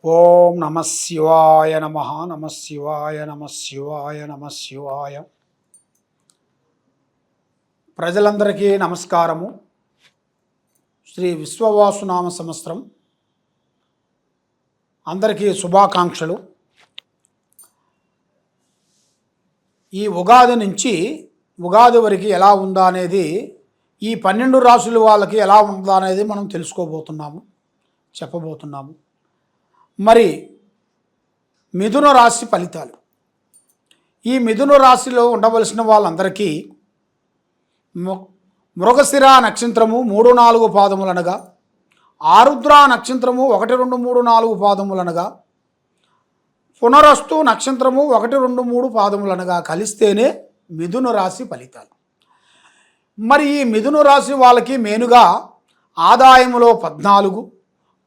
ఓం నమ శివాయ నమ నమ శివాయ నమ శివాయ నమ శివాయ. ప్రజలందరికీ నమస్కారము. శ్రీ విశ్వవాసునామ సంవత్సరం అందరికీ శుభాకాంక్షలు. ఈ ఉగాది నుంచి ఉగాది వరకు ఎలా ఉందా అనేది, ఈ 12 రాసుల వాళ్ళకి ఎలా ఉందా అనేది మనం తెలుసుకోబోతున్నాము, చెప్పబోతున్నాము. మరి మిథున రాశి ఫలితాలు. ఈ మిథున రాశిలో ఉండవలసిన వాళ్ళందరికీ మృగశిర నక్షత్రము 3, 4 పాదములనగా, ఆరుద్ర నక్షత్రము 1, 2, 3, 4 పాదములనగా, పునరస్తు నక్షత్రము 1, 2, 3 పాదములనగా కలిస్తేనే మిథున రాశి ఫలితాలు. మరి ఈ మిథున రాశి వాళ్ళకి మెయిన్గా ఆదాయములో 14,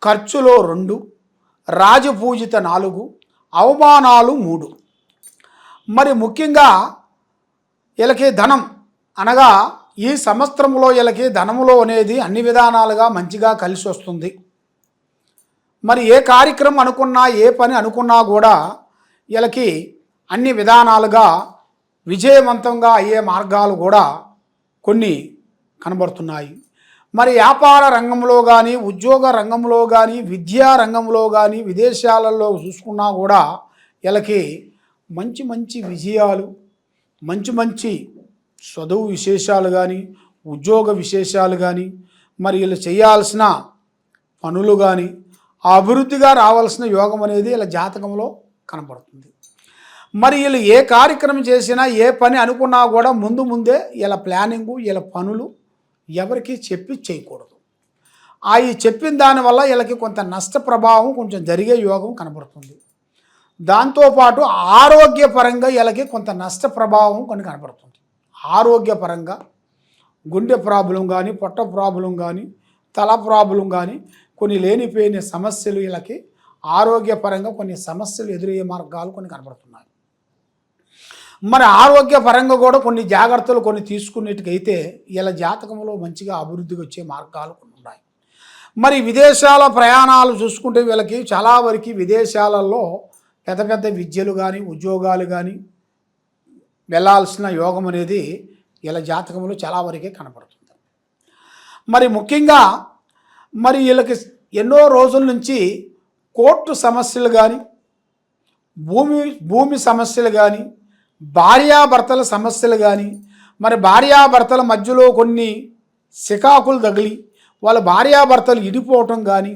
ఖర్చులో 2, రాజపూజిత 4, అవమానాలు 3. మరి ముఖ్యంగా వీళ్ళకి ధనం అనగా ఈ సంవత్సరంలో వీళ్ళకి ధనములో అనేది అన్ని విధానాలుగా మంచిగా కలిసి వస్తుంది. మరి ఏ కార్యక్రమం అనుకున్నా, ఏ పని అనుకున్నా కూడా వీళ్ళకి అన్ని విధానాలుగా విజయవంతంగా అయ్యే మార్గాలు కూడా కొన్ని కనబడుతున్నాయి. మరి వ్యాపార రంగంలో కానీ, ఉద్యోగ రంగంలో కానీ, విద్యా రంగంలో కానీ, విదేశాలలో చూసుకున్నా కూడా వీళ్ళకి మంచి మంచి విజయాలు, మంచి చదువు విశేషాలు కానీ, ఉద్యోగ విశేషాలు కానీ, మరి వీళ్ళు చేయాల్సిన పనులు కానీ అభివృద్ధిగా రావాల్సిన యోగం అనేది వీళ్ళ జాతకంలో కనబడుతుంది. మరి వీళ్ళు ఏ కార్యక్రమం చేసినా, ఏ పని అనుకున్నా కూడా ముందే వీళ్ళ ప్లానింగు, వీళ్ళ పనులు ఎవరికి చెప్పి చేయకూడదు. ఈ చెప్పిన దానివల్ల వీళ్ళకి కొంత నష్ట ప్రభావం కొంచెం జరిగే యోగం కనబడుతుంది. దాంతోపాటు ఆరోగ్యపరంగా వీళ్ళకి కొంత నష్ట ప్రభావం కొన్ని కనబడుతుంది. ఆరోగ్యపరంగా గుండె ప్రాబ్లం కానీ, పొట్ట ప్రాబ్లం కానీ, తల ప్రాబ్లం కానీ, కొన్ని లేనిపోయిన సమస్యలు వీళ్ళకి ఆరోగ్యపరంగా కొన్ని సమస్యలు ఎదురయ్యే మార్గాలు కొన్ని కనబడుతున్నాయి. మరి ఆరోగ్యపరంగా కూడా కొన్ని జాగ్రత్తలు కొన్ని తీసుకునేట్టుకైతే వీళ్ళ జాతకంలో మంచిగా అభివృద్ధికి వచ్చే మార్గాలు కొన్ని ఉన్నాయి. మరి విదేశాల ప్రయాణాలు చూసుకుంటే వీళ్ళకి చాలా వరకు విదేశాలలో పెద్ద విద్యలు కానీ, ఉద్యోగాలు కానీ వెళ్ళాల్సిన యోగం అనేది వీళ్ళ జాతకంలో చాలా వరకే కనపడుతుంది. మరి ముఖ్యంగా మరి వీళ్ళకి ఎన్నో రోజుల నుంచి కోర్టు సమస్యలు కానీ, భూమి సమస్యలు కానీ, భార్యాభర్తల సమస్యలు కానీ, మరి భార్యాభర్తల మధ్యలో కొన్ని సికాకులు తగిలి వాళ్ళ భార్యాభర్తలు ఇడిపోవటం కానీ,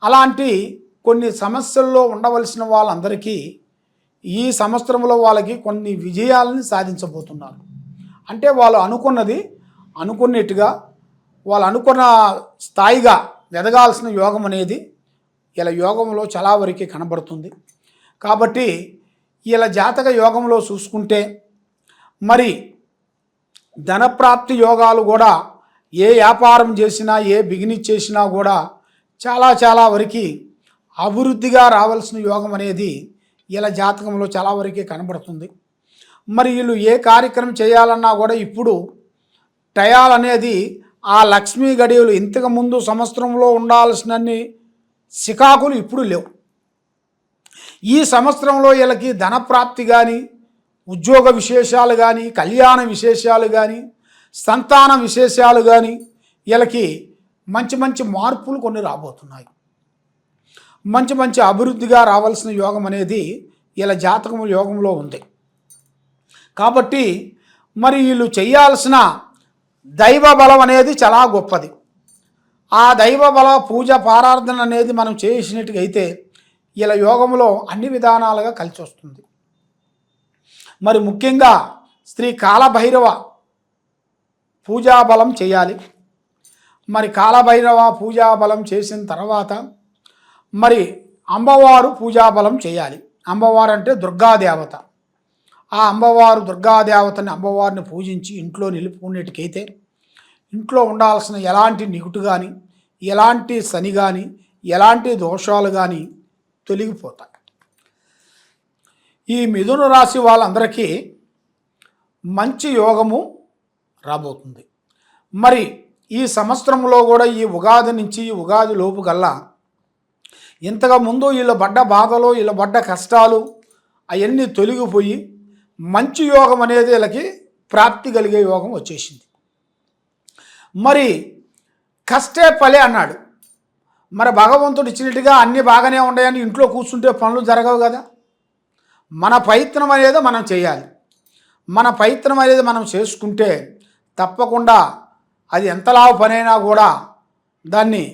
అలాంటి కొన్ని సమస్యల్లో ఉండవలసిన వాళ్ళందరికీ ఈ సంవత్సరంలో వాళ్ళకి కొన్ని విజయాలను సాధించబోతున్నారు. అంటే వాళ్ళు అనుకున్నట్టుగా వాళ్ళు అనుకున్న స్థాయిగా ఎదగాల్సిన యోగం అనేది ఇలా యోగంలో చాలా వరకు కనబడుతుంది. కాబట్టి ఇలా జాతక యోగంలో చూసుకుంటే మరి ధనప్రాప్తి యోగాలు కూడా ఏ వ్యాపారం చేసినా, ఏ బిజినెస్ చేసినా కూడా చాలా వరకు అభివృద్ధిగా రావాల్సిన యోగం అనేది ఇలా జాతకంలో చాలా వరకు కనబడుతుంది. మరి వీళ్ళు ఏ కార్యక్రమం చేయాలన్నా కూడా ఇప్పుడు టయాల్ అనేది ఆ లక్ష్మీ గడియలు ఇంతకుముందు సంవత్సరంలో ఉండాల్సినన్ని సికాకులు ఇప్పుడు లేవు. ఈ సంవత్సరంలో వీళ్ళకి ధనప్రాప్తి కానీ, ఉద్యోగ విశేషాలు కానీ, కళ్యాణ విశేషాలు కానీ, సంతాన విశేషాలు కానీ వీళ్ళకి మంచి మార్పులు కొన్ని రాబోతున్నాయి. మంచి అభివృద్ధిగా రావాల్సిన యోగం అనేది వీళ్ళ జాతకము యోగంలో ఉంది. కాబట్టి మరి వీళ్ళు చేయాల్సిన దైవ బలం అనేది చాలా గొప్పది. ఆ దైవ బల పూజ పారార్థన అనేది మనం చేసినట్టుగైతే ఇలా యోగంలో అన్ని విధానాలుగా కలిసి వస్తుంది. మరి ముఖ్యంగా శ్రీ కాలభైరవ పూజాబలం చేయాలి. మరి కాలభైరవ పూజాబలం చేసిన తర్వాత మరి అమ్మవారు పూజాబలం చేయాలి. అమ్మవారు అంటే దుర్గాదేవత. ఆ అమ్మవారిని పూజించి ఇంట్లో నిలుపుకునేటికైతే ఇంట్లో ఉండాల్సిన ఎలాంటి నిగుటు కానీ, ఎలాంటి శని కానీ, ఎలాంటి దోషాలు కానీ తొలగిపోతాయి. ఈ మిథున రాశి వాళ్ళందరికీ మంచి యోగము రాబోతుంది. మరి ఈ సంవత్సరంలో కూడా ఈ ఉగాది నుంచి ఉగాది లోపు గల్లా ఇంతగా ముందు వీళ్ళు పడ్డ బాధలు, వీళ్ళు పడ్డ కష్టాలు అవన్నీ తొలగిపోయి మంచి యోగం అనేది వీళ్ళకి ప్రాప్తి కలిగే యోగం వచ్చేసింది. మరి కష్టే ఫలే అన్నాడు. మరి భగవంతుడు ఇచ్చినట్టుగా అన్నీ బాగానే ఉన్నాయని ఇంట్లో కూర్చుంటే పనులు జరగవు కదా. మన ప్రయత్నం అనేది మనం చేయాలి. మన ప్రయత్నం అనేది మనం చేసుకుంటే తప్పకుండా అది ఎంతలా పనైనా కూడా దాన్ని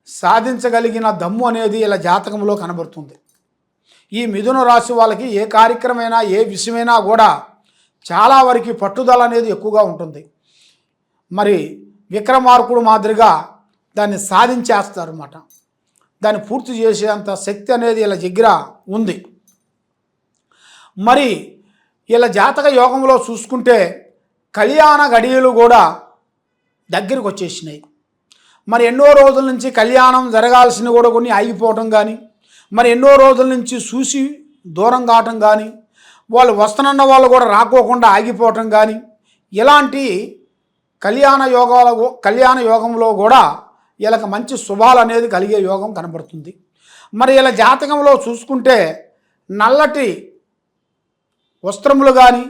సాధించగలిగిన దమ్ము అనేది ఇలా జాతకంలో కనబడుతుంది. ఈ మిథున రాశి వాళ్ళకి ఏ కార్యక్రమైనా ఏ విషయమైనా కూడా చాలా వరకు పట్టుదల అనేది ఎక్కువగా ఉంటుంది. మరి విక్రమార్కుడు మాదిరిగా దాన్ని సాధించేస్తారు అన్నమాట. దాన్ని పూర్తి చేసేంత శక్తి అనేది ఇలా దగ్గర ఉంది. మరి ఇలా జాతక యోగంలో చూసుకుంటే కళ్యాణ గడియలు కూడా దగ్గరికి వచ్చేసినాయి. మరి ఎన్నో రోజుల నుంచి కళ్యాణం జరగాల్సిన కూడా కొన్ని ఆగిపోవటం కానీ, మరి ఎన్నో రోజుల నుంచి చూసి దూరం కావటం కానీ, వాళ్ళు వస్తున్న వాళ్ళు కూడా రాకోకుండా ఆగిపోవటం కానీ, ఇలాంటి కళ్యాణ యోగంలో కూడా వీళ్ళకి మంచి శుభాలు అనేది కలిగే యోగం కనబడుతుంది. మరి ఇలా జాతకంలో చూసుకుంటే నల్లటి వస్త్రములు కానీ,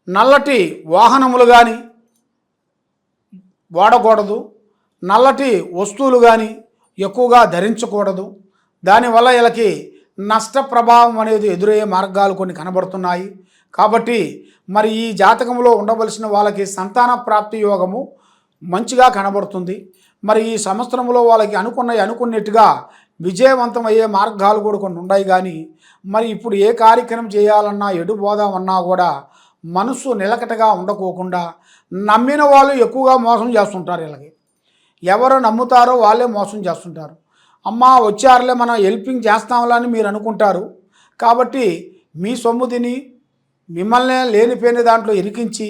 నల్లటి వాహనములు కానీ వాడకూడదు, నల్లటి వస్తువులు కానీ ఎక్కువగా ధరించకూడదు. దానివల్ల వీళ్ళకి నష్ట ప్రభావం అనేది ఎదురయ్యే మార్గాలు కొన్ని కనబడుతున్నాయి. కాబట్టి మరి ఈ జాతకంలో ఉండవలసిన వాళ్ళకి సంతాన ప్రాప్తి యోగము మంచిగా కనబడుతుంది. మరి ఈ సంవత్సరంలో వాళ్ళకి అనుకున్నట్టుగా విజయవంతం అయ్యే మార్గాలు కూడా కొన్ని ఉన్నాయి. కానీ మరి ఇప్పుడు ఏ కార్యక్రమం చేయాలన్నా ఎటు పోదామన్నా కూడా మనసు నిలకటగా ఉండకోకుండా నమ్మిన వాళ్ళు ఎక్కువగా మోసం చేస్తుంటారు. వీళ్ళకి ఎవరు నమ్ముతారో వాళ్ళే మోసం చేస్తుంటారు. అమ్మ వచ్చారులే మనం హెల్పింగ్ చేస్తాంలా అని మీరు అనుకుంటారు. కాబట్టి మీ సొమ్ము తిని మిమ్మల్ని లేనిపోయిన దాంట్లో ఇరికించి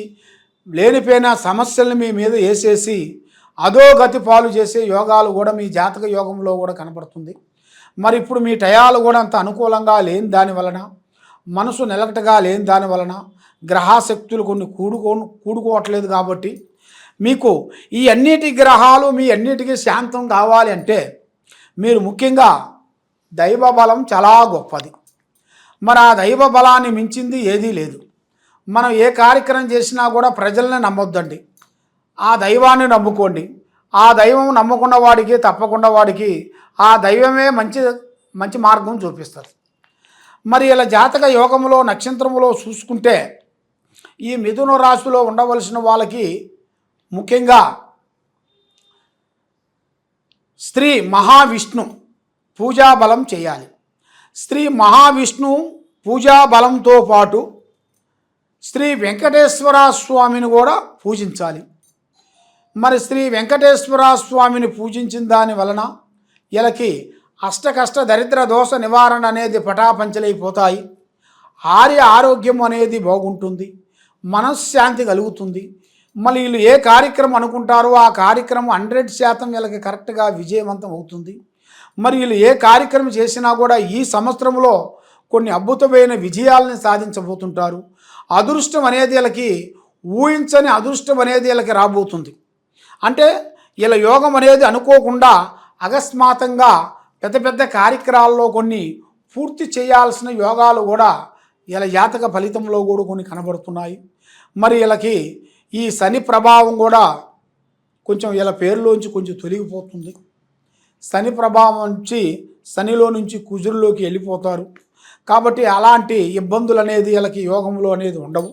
లేనిపోయిన సమస్యల్ని మీ మీద వేసేసి అధోగతి పాలు చేసే యోగాలు కూడా మీ జాతక యోగంలో కూడా కనపడుతుంది. మరి ఇప్పుడు మీ టయాలు కూడా అంత అనుకూలంగా లేని దాని వలన, మనసు నిలకటగా లేని దాని వలన, గ్రహశక్తులు కొన్ని కూడుకోవట్లేదు. కాబట్టి మీకు ఈ అన్నిటి గ్రహాలు మీ అన్నిటికీ శాంతం కావాలి అంటే మీరు ముఖ్యంగా దైవ బలం చాలా గొప్పది. మరి ఆ దైవ బలాన్ని మించింది ఏదీ లేదు. మనం ఏ కార్యక్రమం చేసినా కూడా ప్రజల్ని నమ్మొద్దండి, ఆ దైవాన్ని నమ్ముకోండి. ఆ దైవం నమ్ముకున్న వాడికి తప్పకుండా వాడికి ఆ దైవమే మంచి మార్గం చూపిస్తారు. మరి ఇలా జాతక యోగంలో నక్షత్రములో చూసుకుంటే ఈ మిథున రాశిలో ఉండవలసిన వాళ్ళకి ముఖ్యంగా శ్రీ మహావిష్ణు పూజాబలం చేయాలి. శ్రీ మహావిష్ణు పూజాబలంతో పాటు శ్రీ వెంకటేశ్వర స్వామిని కూడా పూజించాలి. మరి శ్రీ వెంకటేశ్వర స్వామిని పూజించిన దాని వలన వీళ్ళకి అష్టకష్ట దరిద్ర దోష నివారణ అనేది పటాపంచలైపోతాయి. ఆరోగ్యం అనేది బాగుంటుంది, మనశ్శాంతి కలుగుతుంది. మళ్ళీ వీళ్ళు ఏ కార్యక్రమం అనుకుంటారో ఆ కార్యక్రమం 100% వీళ్ళకి కరెక్ట్గా విజయవంతం అవుతుంది. మరి వీళ్ళు ఏ కార్యక్రమం చేసినా కూడా ఈ సంవత్సరంలో కొన్ని అద్భుతమైన విజయాలని సాధించబోతుంటారు. అదృష్టం అనేది వీళ్ళకి ఊహించని అదృష్టం అనేది వీళ్ళకి రాబోతుంది. అంటే వీళ్ళ యోగం అనేది అనుకోకుండా అకస్మాత్తుగా పెద్ద పెద్ద కార్యక్రమాల్లో కొన్ని పూర్తి చేయాల్సిన యోగాలు కూడా వీళ్ళ జాతక ఫలితంలో కూడా కొన్ని కనబడుతున్నాయి. మరి వీళ్ళకి ఈ శని ప్రభావం కూడా కొంచెం వీళ్ళ పేరులోంచి కొంచెం తొలగిపోతుంది. శని ప్రభావం నుంచి శనిలో నుంచి కుజుల్లోకి వెళ్ళిపోతారు. కాబట్టి అలాంటి ఇబ్బందులు అనేది వీళ్ళకి యోగంలో అనేది ఉండవు.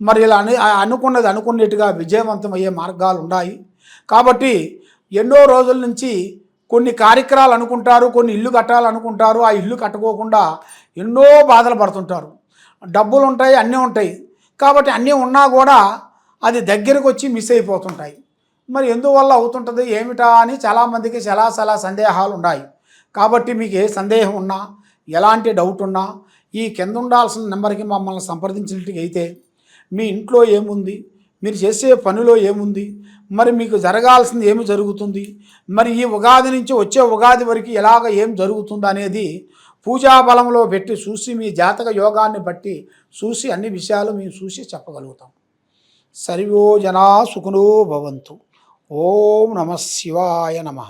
మరి ఇలా అనుకున్నట్టుగా విజయవంతం అయ్యే మార్గాలు ఉన్నాయి. కాబట్టి ఎన్నో రోజుల నుంచి కొన్ని కార్యక్రమాలు అనుకుంటారు, కొన్ని ఇల్లు కట్టాలనుకుంటారు, ఆ ఇల్లు కట్టుకోకుండా ఎన్నో బాధలు పడుతుంటారు. డబ్బులు ఉంటాయి, అన్నీ ఉంటాయి. కాబట్టి అన్నీ ఉన్నా కూడా అది దగ్గరకు వచ్చి మిస్ అయిపోతుంటాయి. మరి ఎందువల్ల అవుతుంటుంది ఏమిటా అని చాలామందికి చాలా సందేహాలు ఉన్నాయి. కాబట్టి మీకు ఏ సందేహం ఉన్నా, ఎలాంటి డౌట్ ఉన్నా ఈ కింద ఉండాల్సిన నెంబర్కి మమ్మల్ని సంప్రదించినట్టుగా అయితే మీ ఇంట్లో ఏముంది, మీరు చేసే పనిలో ఏముంది, మరి మీకు జరగాల్సింది ఏమి జరుగుతుంది, మరి ఈ ఉగాది నుంచి వచ్చే ఉగాది వరకు ఎలాగ ఏం జరుగుతుంది అనేది పూజాబలంలో పెట్టి చూసి మీ జాతక యోగాన్ని బట్టి చూసి అన్ని విషయాలు మేము చూసి చెప్పగలుగుతాం. సర్వో జనా సుఖినో భవంతు. ఓం నమః శివాయ నమః.